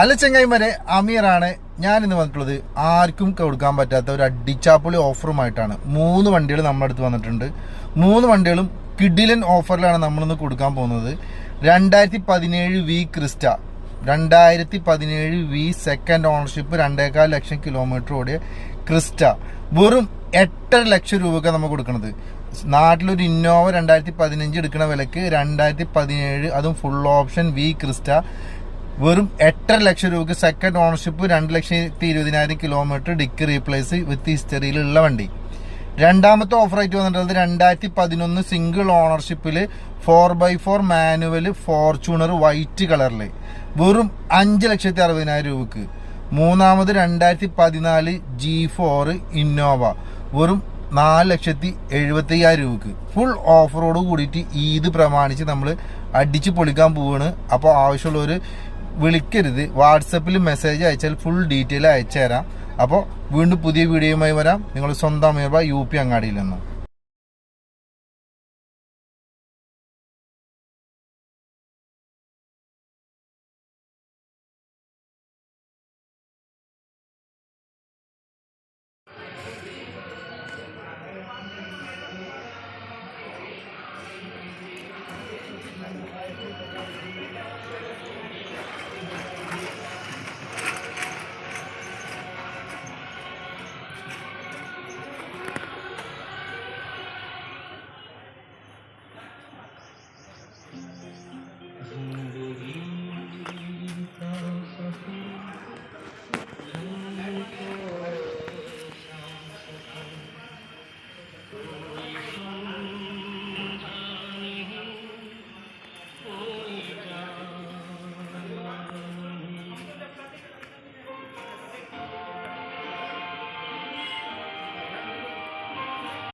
Hello ചങ്ങായിമാരെ, അമീറാണ്. ഞാൻ ഇന്ന് വന്നിട്ടുള്ളത് ആർക്കും കൊടുക്കാൻ പറ്റാത്ത ഒരു അടിച്ചാപ്പൊളി ഓഫറുമായിട്ടാണ്. 3 വണ്ടികൾ നമ്മുടെ അടുത്ത് വന്നിട്ടുണ്ട്. 3 വണ്ടികളും കിഡിലൻ ഓഫറിലാണ് നമ്മളിന്ന് കൊടുക്കാൻ പോകുന്നത്. 2017 V Crysta, 2017 V second ownership, 2.25 lakh kilometre ഓടിയ ക്രിസ്റ്റ വെറും 8.5 ലക്ഷം രൂപയ്ക്ക് നമ്മൾ കൊടുക്കുന്നത്. നാട്ടിലൊരു ഇന്നോവ 2015 എടുക്കുന്ന വിലക്ക് 2017 അതും ഫുൾ ഓപ്ഷൻ വി ക്രിസ്റ്റ വെറും 8.5 ലക്ഷം രൂപയ്ക്ക് second ownership, 2,20,000 kilometre, dicky replace with ഹിസ്റ്ററിയിലുള്ള വണ്ടി. രണ്ടാമത്തെ ഓഫറായിട്ട് വന്നിട്ടുള്ളത് 2011 സിംഗിൾ ഓണർഷിപ്പിൽ 4x4 മാനുവൽ ഫോർച്യൂണർ വൈറ്റ് കളറിൽ വെറും 5,60,000 രൂപക്ക്. മൂന്നാമത് 2014 G4 ഇന്നോവ വെറും 4,70,000 രൂപക്ക്. ഫുൾ ഓഫറോട് കൂടിയിട്ട് ഈദ് പ്രമാണിച്ച് നമ്മൾ അടിച്ച് പൊളിക്കാൻ പോവാണ്. അപ്പോൾ ആവശ്യമുള്ളവർ വിളിക്കരുത്, വാട്സപ്പിൽ മെസ്സേജ് അയച്ചാൽ ഫുൾ ഡീറ്റെയിൽ അയച്ചു തരാം. അപ്പോൾ വീണ്ടും പുതിയ വീഡിയോയുമായി വരാം. നിങ്ങൾ സ്വന്തം UP അങ്ങാടിയിൽ നിന്ന്.